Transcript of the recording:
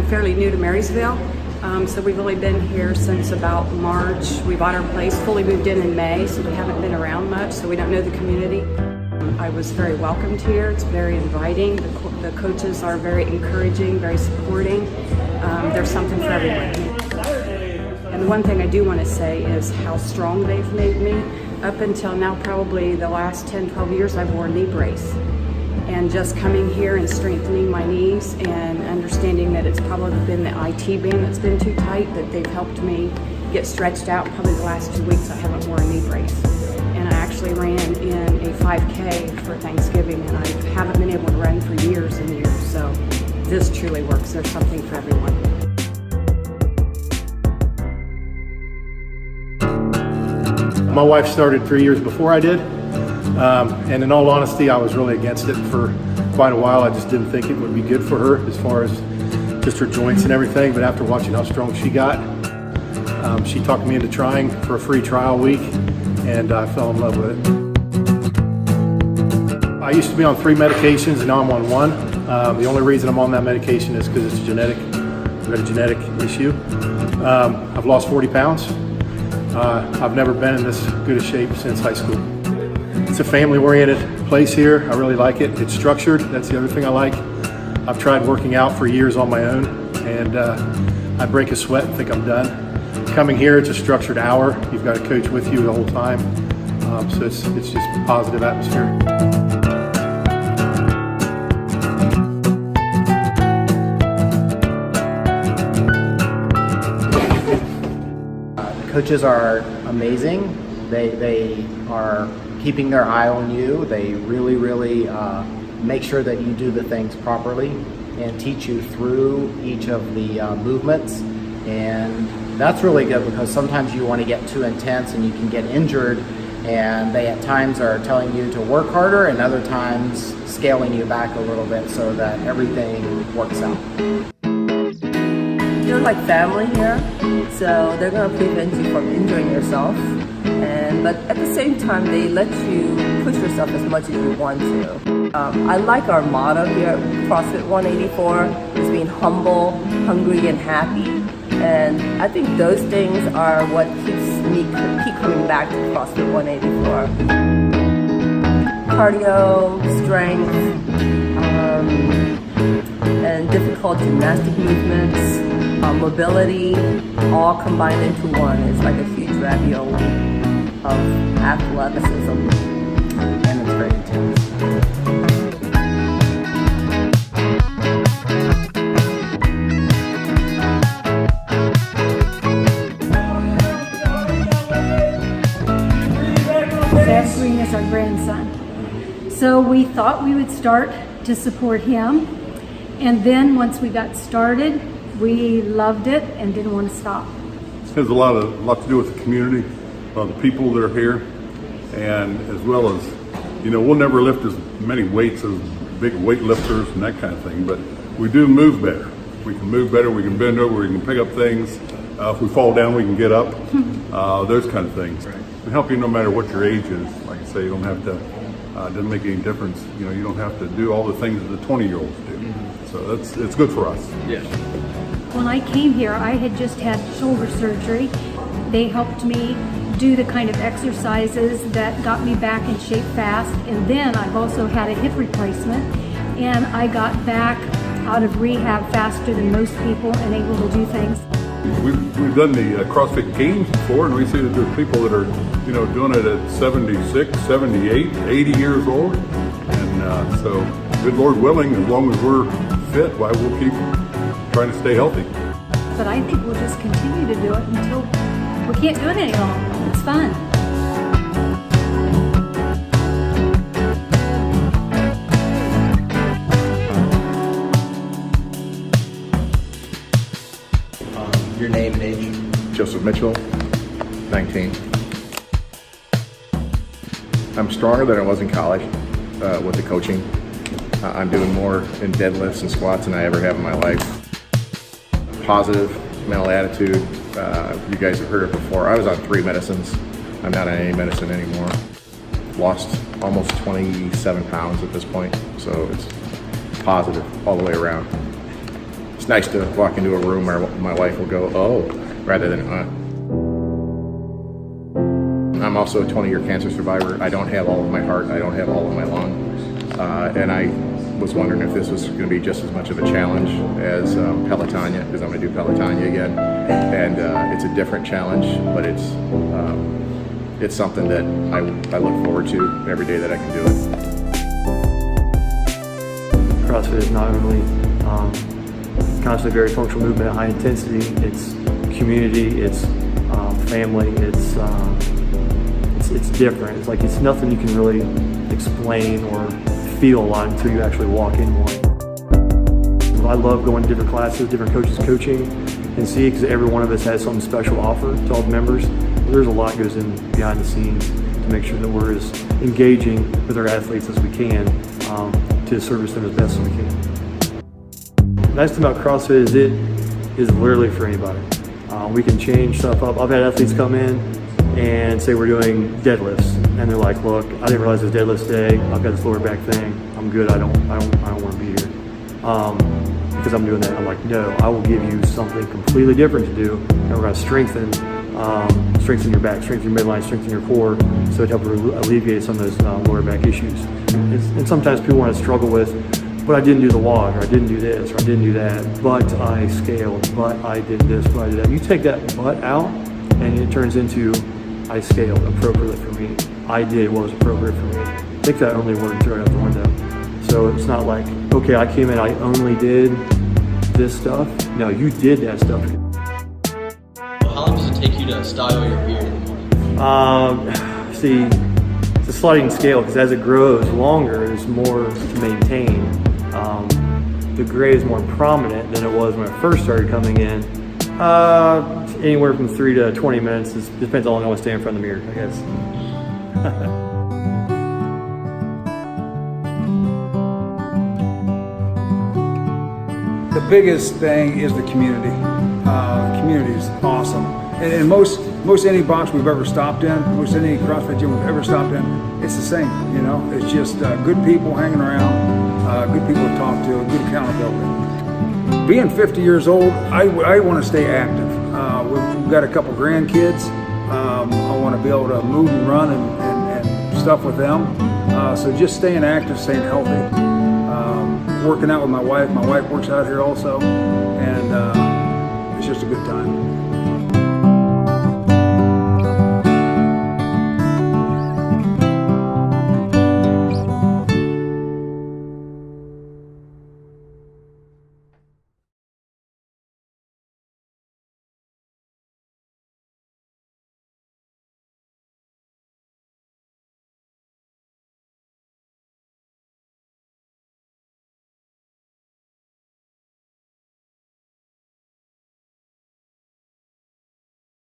fairly new to Marysville, so we've only been here since about March. We bought our place, fully moved in May, so we haven't been around much, so we don't know the community. I was very welcomed here. It's very inviting. The coaches are very encouraging, very supporting. There's something for everyone. And the one thing I do want to say is how strong they've made me. Up until now, probably the last 10, 12 years, I've worn a knee brace. And just coming here and strengthening my knees and understanding that it's probably been the IT band that's been too tight, that they've helped me get stretched out. Probably the last 2 weeks I haven't worn a knee brace. And I actually ran in a 5K for Thanksgiving, and I haven't been able to run for years and years. So this truly works. There's something for everyone. My wife started 3 years before I did. And in all honesty, I was really against it for quite a while. I just didn't think it would be good for her as far as just her joints and everything. But after watching how strong she got, she talked me into trying for a free trial week, and I fell in love with it. I used to be on 3 medications, and now I'm on 1. The only reason I'm on that medication is because it's genetic. I've got a genetic issue. I've lost 40 pounds. I've never been in this good a shape since high school. It's a family-oriented place here. I really like it. It's structured. That's the other thing I like. I've tried working out for years on my own, and I break a sweat and think I'm done. Coming here, it's a structured hour. You've got a coach with you the whole time, so it's just a positive atmosphere. The coaches are amazing. They are keeping their eye on you. They really make sure that you do the things properly and teach you through each of the movements. And that's really good, because sometimes you want to get too intense and you can get injured, and they at times are telling you to work harder and other times scaling you back a little bit so that everything works out. You're like family here, so they're going to prevent you from injuring yourself. But at the same time, they let you push yourself as much as you want to. I like our motto here at CrossFit 184 is being humble, hungry, and happy. And I think those things are what keep coming back to CrossFit 184. Cardio, strength, and difficult gymnastic movements, mobility, all combined into one. It's like a huge ravioli of athleticism, And it's very intense. Zachary is our grandson. So we thought we would start to support him. And then once we got started, we loved it and didn't want to stop. It has a lot to do with the community, the people that are here, and as well as, we'll never lift as many weights as big weightlifters and that kind of thing, but we do move better. We can move better, we can bend over, we can pick up things. If we fall down, we can get up, those kind of things. We help you no matter what your age is. Like I say, you don't have to, it doesn't make any difference. You don't have to do all the things that the 20-year-olds do. So it's good for us. Yeah. When I came here, I had just had shoulder surgery. They helped me do the kind of exercises that got me back in shape fast. And then I've also had a hip replacement, and I got back out of rehab faster than most people and able to do things. We've done the CrossFit Games before, and we see that there's people that are, doing it at 76, 78, 80 years old. And so, good Lord willing, as long as we're fit, why we'll keep trying to stay healthy. But I think we'll just continue to do it until we can't do it any longer. It's fun. Your name and age? Joseph Mitchell, 19. I'm stronger than I was in college with the coaching. I'm doing more in deadlifts and squats than I ever have in my life. Positive mental attitude. You guys have heard it before. I was on 3 medicines. I'm not on any medicine anymore. Lost almost 27 pounds at this point, so it's positive all the way around. it's nice to walk into a room where my wife will go, oh, rather than, I'm also a 20-year cancer survivor. I don't have all of my heart. I don't have all of my lung. And I was wondering if this was going to be just as much of a challenge as Pelotonia, because I'm going to do Pelotonia again. And it's a different challenge, but it's something that I look forward to every day that I can do it. CrossFit is not only constantly very functional movement at high intensity, it's community, it's family, it's different. It's like, it's nothing you can really explain or feel a lot until you actually walk in one. I love going to different classes, different coaches coaching, and see, because every one of us has something special to offer to all the members. There's a lot goes in behind the scenes to make sure that we're as engaging with our athletes as we can to service them as best as we can. The nice thing about CrossFit is it is literally for anybody. We can change stuff up. I've had athletes come in and say we're doing deadlifts, and they're like, "Look, I didn't realize it was deadlifts day. I've got this lower back thing. I'm good. I don't want to be here because I'm doing that." I'm like, "No, I will give you something completely different to do, and we're going to strengthen your back, strengthen your midline, strengthen your core, so it helps alleviate some of those lower back issues." And sometimes people want to struggle with, "But I didn't do the WOD, or I didn't do this, or I didn't do that, but I scaled, but I did this, but I did that." You take that "but" out, and it turns into "I scaled appropriately for me. I did what was appropriate for me." Take that only word and throw it out the window. So it's not like, okay, I came in, I only did this stuff. No, you did that stuff. How long does it take you to style your beard? See, it's a sliding scale, because as it grows longer, there's more to maintain. The gray is more prominent than it was when I first started coming in. Anywhere from 3 to 20 minutes. It depends on how long I want to stay in front of the mirror, I guess. The biggest thing is the community. The community is awesome. And most any box we've ever stopped in, most any CrossFit gym we've ever stopped in, it's the same, you know? It's just good people hanging around, good people to talk to, good accountability. Being 50 years old, I want to stay active. We've got a couple grandkids. I want to be able to move and run and stuff with them. So just staying active, staying healthy, working out with my wife. My wife works out here also, and it's just a good time.